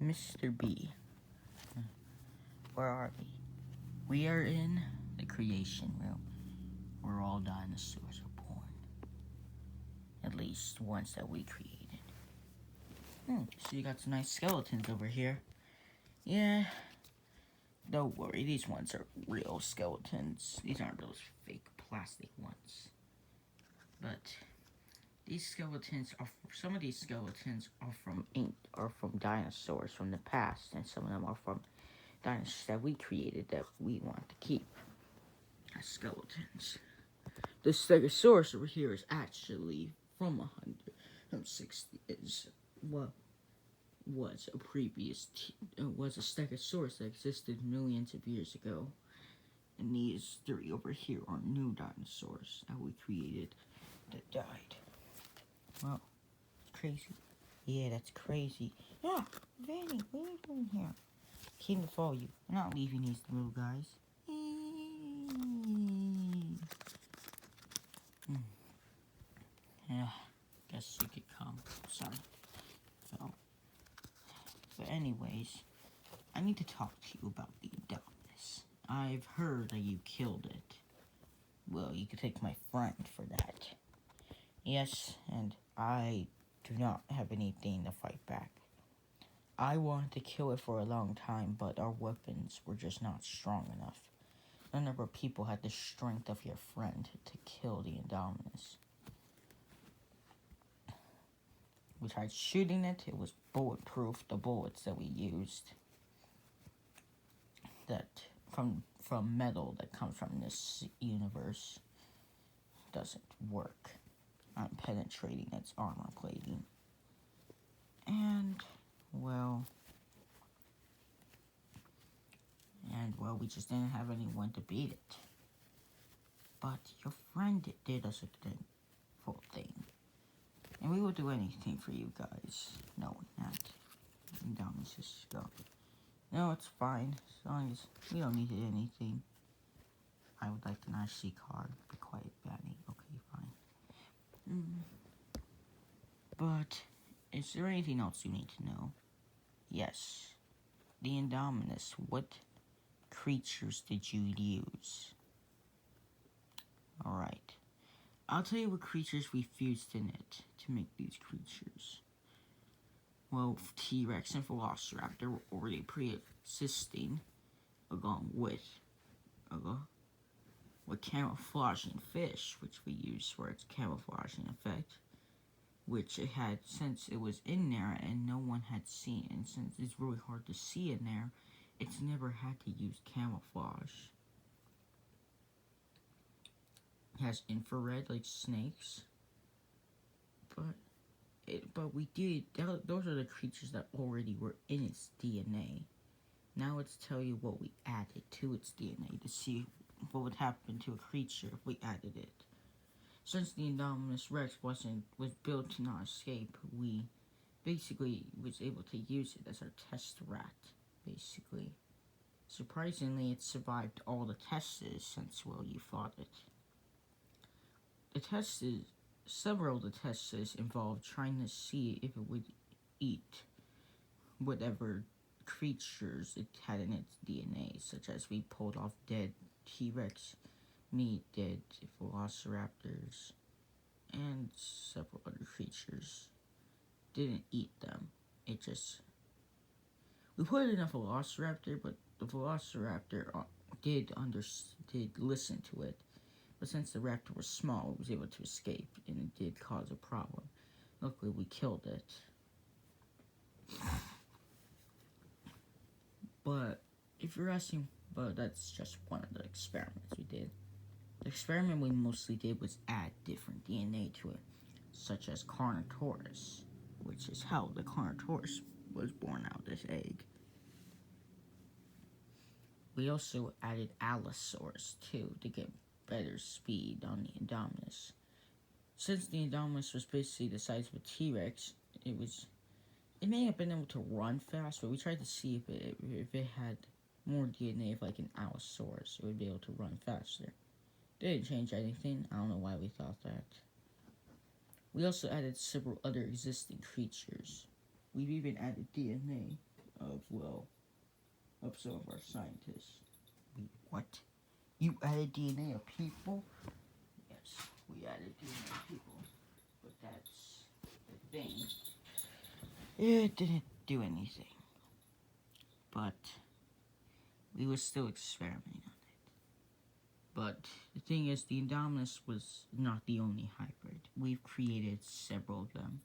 Mr. B. Where are we? We are in the creation room, where all dinosaurs are born. At least ones that we created. So you got some nice skeletons over here. Yeah, don't worry, these ones are real skeletons. These aren't those fake plastic ones. But these skeletons are, some of these skeletons are from dinosaurs from the past, and some of them are from dinosaurs that we created that we want to keep as skeletons. The Stegosaurus over here is actually from 160. Was a was a Stegosaurus that existed millions of years ago, and these three over here are new dinosaurs that we created that died. Well, it's crazy. Yeah, that's crazy. Yeah, Vanny, what are you doing here? Came to follow you. I'm not leaving these little guys. Yeah, guess you could come. Sorry. So, but anyways, I need to talk to you about the Indominus. I've heard that you killed it. Well, you could take my friend for that. Yes, and I do not have anything to fight back. I wanted to kill it for a long time, but our weapons were just not strong enough. None of our people had the strength of your friend to kill the Indominus. We tried shooting it. It was bulletproof. The bullets that we used, that from metal that comes from this universe, doesn't work. I'm penetrating its armor plating. And well, we just didn't have anyone to beat it. But your friend did us a good full thing. And we will do anything for you guys, knowing that. Indominus is go. No, it's fine. As long as we don't need anything. I would like an RC card. Be quiet, Batty. Okay, fine. But, is there anything else you need to know? Yes. The Indominus. What creatures did you use? Alright. I'll tell you what creatures we fused in it to make these creatures. Well, T-Rex and Velociraptor were already pre-existing, along with camouflaging fish, which we used for its camouflaging effect, which it had, since it was in there and no one had seen, and since it's really hard to see in there, it's never had to use camouflage. It has infrared like snakes, but we did, those are the creatures that already were in its DNA. Now let's tell you what we added to its DNA to see what would happen to a creature if we added it. Since the Indominus Rex was built to not escape, we basically was able to use it as our test rat, basically. Surprisingly, it survived all the tests since, well, you fought it. Several of the tests involved trying to see if it would eat whatever creatures it had in its DNA, such as we pulled off dead T-Rex meat, dead Velociraptors, and several other creatures. Didn't eat them. It just... We put it in a Velociraptor, but the Velociraptor did listen to it. But since the raptor was small, it was able to escape, and it did cause a problem. Luckily, we killed it. But, if you're asking, but that's just one of the experiments we did. The experiment we mostly did was add different DNA to it, such as Carnotaurus, which is how the Carnotaurus was born out of this egg. We also added Allosaurus, too, to get better speed on the Indominus. Since the Indominus was basically the size of a T-Rex, it may have been able to run fast, but we tried to see if it had more DNA of like an Allosaurus, it would be able to run faster. Didn't change anything. I don't know why we thought that. We also added several other existing creatures. We've even added DNA of, well, of some of our scientists. What? You added DNA of people? Yes, we added DNA of people. But that's the thing. It didn't do anything. But we were still experimenting on it. But the thing is, the Indominus was not the only hybrid. We've created several of them.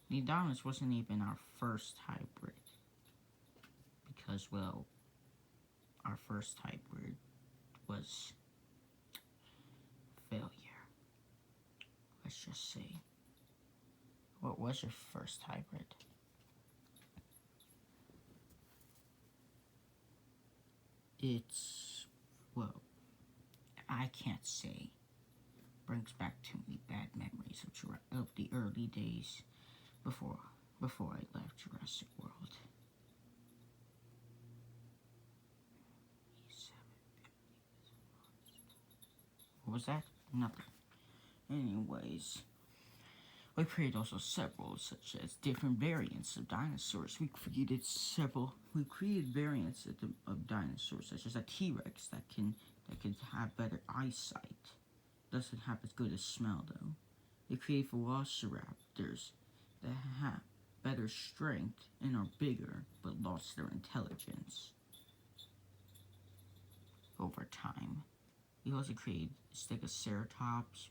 The Indominus wasn't even our first hybrid. Because, well, our first hybrid was failure. Let's just say. What was your first hybrid? It's, well, I can't say. Brings back too many bad memories of the early days before I left Jurassic World. What was that? Nothing. Anyways, we created also several, such as different variants of dinosaurs. We created variants of dinosaurs, such as a T-Rex that can have better eyesight. Doesn't have as good a smell though. They create velociraptors that have better strength and are bigger, but lost their intelligence over time. We also created Stegoceratops,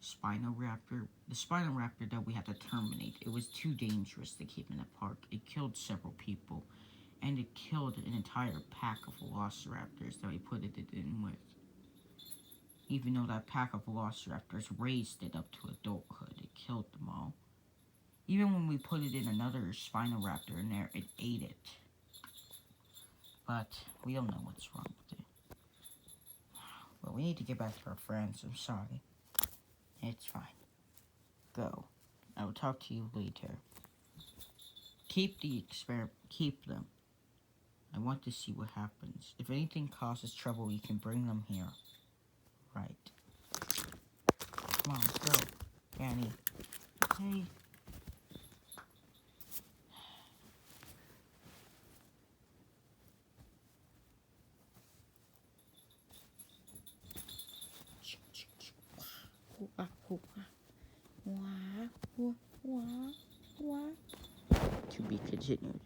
Spinoraptor. The Spinoraptor that we had to terminate. It was too dangerous to keep in the park. It killed several people, and it killed an entire pack of velociraptors that we put it in with. Even though that pack of velociraptors raised it up to adulthood, it killed them all. Even when we put it in another Spinoraptor in there, it ate it. But we don't know what's wrong with it. Well, we need to get back to our friends. I'm sorry. It's fine. Go. I will talk to you later. Keep them. I want to see what happens. If anything causes trouble, you can bring them here. Right. Come on, let's go. Danny. Hey. To be continued.